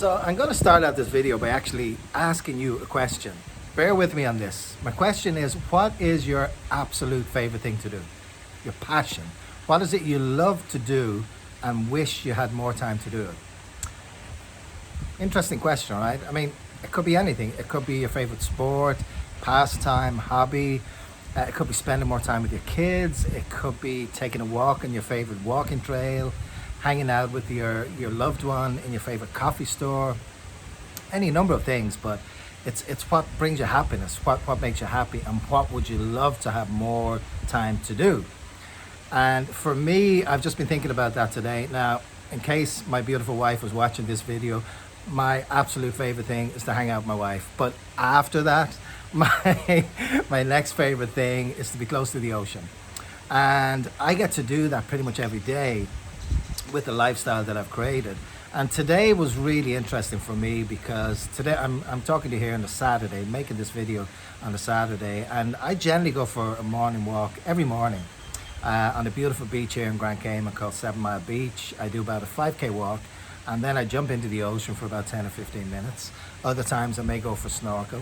So I'm going to start out this video by actually asking you a question. Bear with me on this. My question is, what is your absolute favorite thing to do? Your passion. What is it you love to do and wish you had more time to do it? Interesting question, right? I mean, it could be anything. It could be your favorite sport, pastime, hobby. It could be spending more time with your kids. It could be taking a walk on your favorite walking trail, hanging out with your loved one in your favorite coffee store. Any number of things, but it's what brings you happiness, what makes you happy, and what would you love to have more time to do. And for me, I've just been thinking about that today. Now, in case my beautiful wife was watching this video, my absolute favorite thing is to hang out with my wife. But after that, my next favorite thing is to be close to the ocean. And I get to do that pretty much every day with the lifestyle that I've created. And today was really interesting for me because today I'm talking to you here on a Saturday, making this video on a Saturday, and I generally go for a morning walk every morning on a beautiful beach here in Grand Cayman called 7 Mile Beach. I do about a 5K walk, and then I jump into the ocean for about 10 or 15 minutes. Other times I may go for snorkel.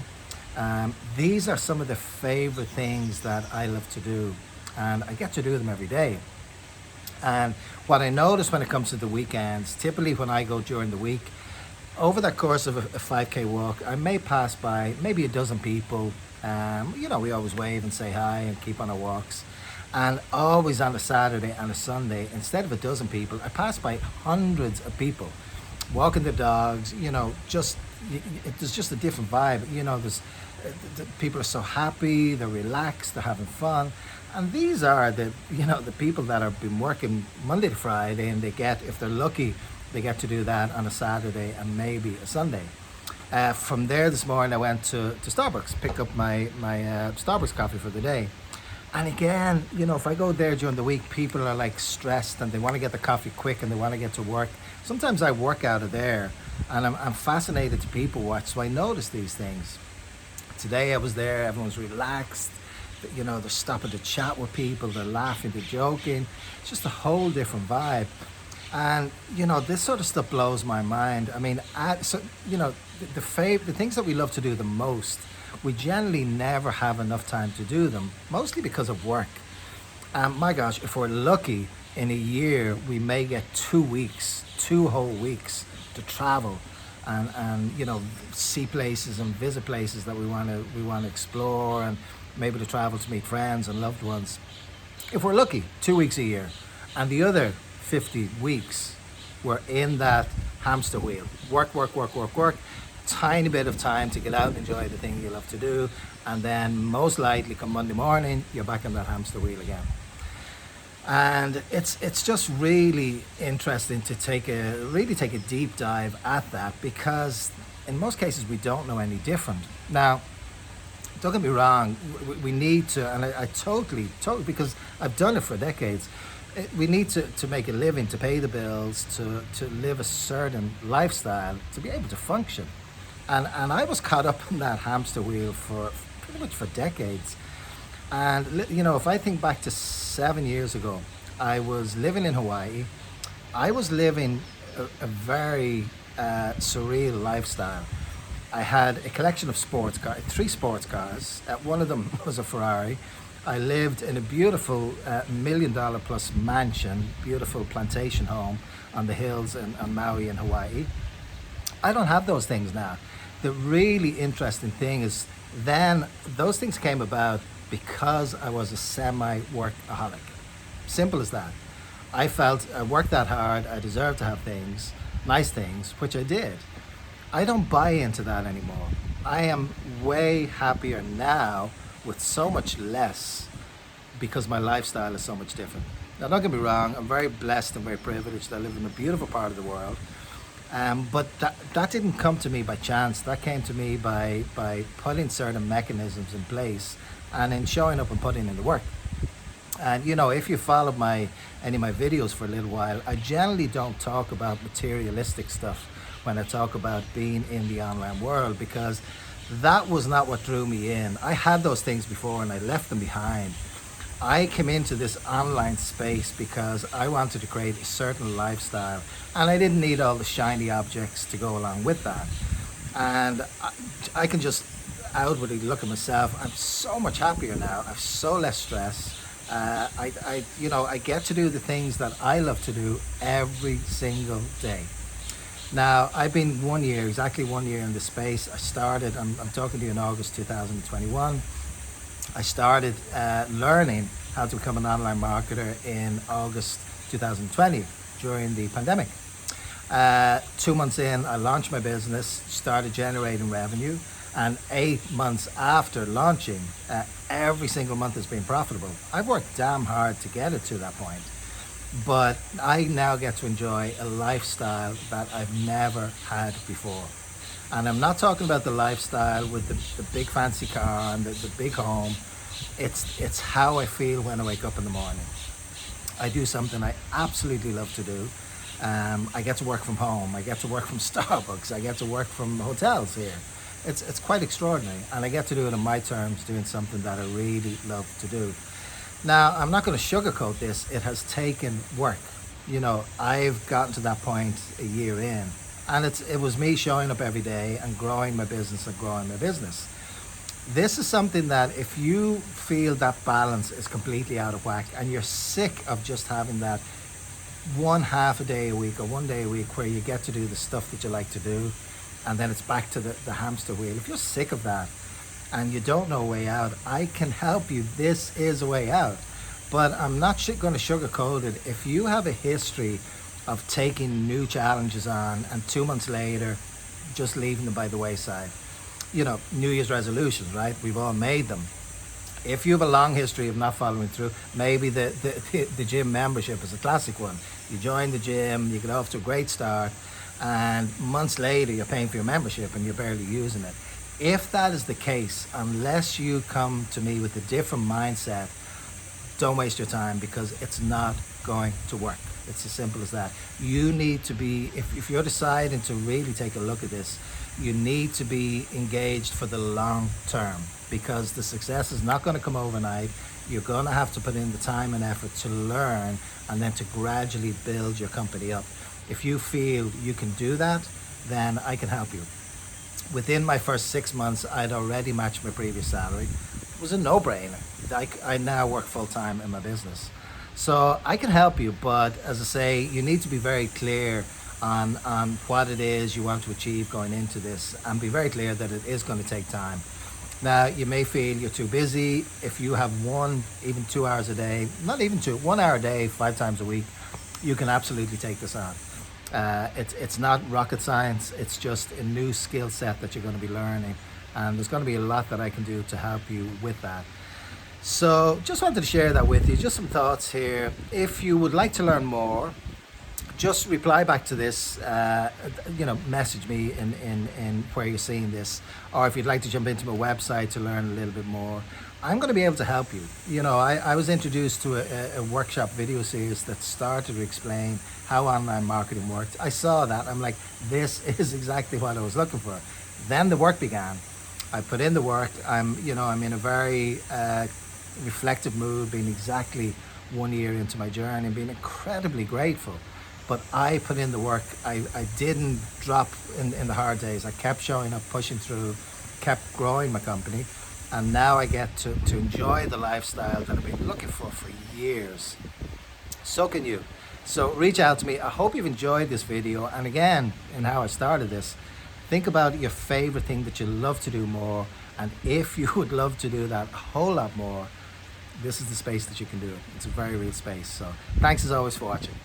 These are some of the favorite things that I love to do, and I get to do them every day. And what I notice when it comes to the weekends, typically when I go during the week, over that course of a 5K walk, I may pass by maybe a dozen people. We always wave and say hi and keep on our walks. And always on a Saturday and a Sunday, instead of a dozen people, I pass by hundreds of people walking their dogs. There's just a different vibe. The people are so happy, they're relaxed, they're having fun. And these are the people that have been working Monday to Friday, and they get, if they're lucky, they get to do that on a Saturday and maybe a Sunday. From there this morning I went to Starbucks, pick up my Starbucks coffee for the day. And again, if I go there during the week, people are like stressed and they want to get the coffee quick and they want to get to work. Sometimes I work out of there, and I'm fascinated to people watch, so I notice these things. Today I was there, everyone's relaxed. They're stopping to chat with people, they're laughing, they're joking. It's just a whole different vibe. And this sort of stuff blows my mind. I mean, the things that we love to do the most, we generally never have enough time to do them, mostly because of work. My gosh, if we're lucky, in a year we may get 2 weeks, 2 whole weeks to travel and see places and visit places that we want to explore, and maybe to travel to meet friends and loved ones. If we're lucky, 2 weeks a year. And the other 50 weeks, we're in that hamster wheel. Work. Tiny bit of time to get out and enjoy the thing you love to do. And then most likely come Monday morning, you're back in that hamster wheel again. And it's just really interesting to take a deep dive at that, because in most cases we don't know any different. Now, don't get me wrong, we need to, and I totally, because I've done it for decades, we need to make a living, to pay the bills, to live a certain lifestyle, to be able to function. And I was caught up in that hamster wheel for pretty much for decades. And if I think back to 7 years ago, I was living in Hawaii. I was living a very surreal lifestyle. I had a collection of sports cars, 3 sports cars. One of them was a Ferrari. I lived in a beautiful $1 million plus mansion, beautiful plantation home on the hills on Maui in Hawaii. I don't have those things now. The really interesting thing is then those things came about because I was a semi-workaholic. Simple as that. I felt I worked that hard, I deserved to have things, nice things, which I did. I don't buy into that anymore. I am way happier now with so much less because my lifestyle is so much different. Now, don't get me wrong, I'm very blessed and very privileged. I live in a beautiful part of the world. But that didn't come to me by chance. That came to me by putting certain mechanisms in place and in showing up and putting in the work. And if you followed any of my videos for a little while, I generally don't talk about materialistic stuff when I talk about being in the online world, because that was not what drew me in. I had those things before and I left them behind. I came into this online space because I wanted to create a certain lifestyle, and I didn't need all the shiny objects to go along with that. And I can just outwardly look at myself. I'm so much happier now. I have so less stress. I get to do the things that I love to do every single day. Now, I've been 1 year, exactly 1 year in the space. I started, I'm talking to you in August 2021. I started learning how to become an online marketer in August 2020 during the pandemic. 2 months in, I launched my business, started generating revenue, and 8 months after launching, every single month has been profitable. I've worked damn hard to get it to that point, but I now get to enjoy a lifestyle that I've never had before. And I'm not talking about the lifestyle with the big fancy car and the big home. It's how I feel when I wake up in the morning. I do something I absolutely love to do. I get to work from home. I get to work from Starbucks. I get to work from hotels here. It's quite extraordinary, and I get to do it on my terms, doing something that I really love to do. Now, I'm not going to sugarcoat this. It has taken work. I've gotten to that point a year in, and it was me showing up every day and growing my business and growing my business. This is something that if you feel that balance is completely out of whack and you're sick of just having that 1/2 a day a week or 1 day a week where you get to do the stuff that you like to do, and then it's back to the hamster wheel. If you're sick of that and you don't know a way out, I can help you. This is a way out. But I'm not going to sugarcoat it. If you have a history of taking new challenges on and 2 months later just leaving them by the wayside, New Year's resolutions, right? We've all made them. If you have a long history of not following through, maybe the gym membership is a classic one. You join the gym, you get off to a great start, and months later you're paying for your membership and you're barely using it. If that is the case, unless you come to me with a different mindset, don't waste your time, because it's not going to work. It's as simple as that. You need to be, if you're deciding to really take a look at this, you need to be engaged for the long term, because the success is not going to come overnight. You're going to have to put in the time and effort to learn and then to gradually build your company up. If you feel you can do that, then I can help you. Within my first 6 months, I'd already matched my previous salary. It was a no-brainer. I now work full-time in my business. So I can help you, but as I say, you need to be very clear on what it is you want to achieve going into this, and be very clear that it is going to take time. Now, you may feel you're too busy. If you have even 2 hours a day, not even 1 hour a day, 5 times a week, you can absolutely take this on. It's not rocket science. It's just a new skill set that you're going to be learning, and there's going to be a lot that I can do to help you with that. So just wanted to share that with you, just some thoughts here. If you would like to learn more, just reply back to this, message me in where you're seeing this, or if you'd like to jump into my website to learn a little bit more, I'm going to be able to help you. I was introduced to a workshop video series that started to explain how online marketing worked. I saw that. I'm like, this is exactly what I was looking for. Then the work began. I put in the work. I'm in a very reflective mood, being exactly 1 year into my journey and being incredibly grateful. But I put in the work. I didn't drop in the hard days. I kept showing up, pushing through, kept growing my company. And now I get to enjoy the lifestyle that I've been looking for years. So can you. So reach out to me. I hope you've enjoyed this video. And again, in how I started this, think about your favorite thing that you love to do more. And if you would love to do that a whole lot more, this is the space that you can do it. It's a very real space. So thanks as always for watching.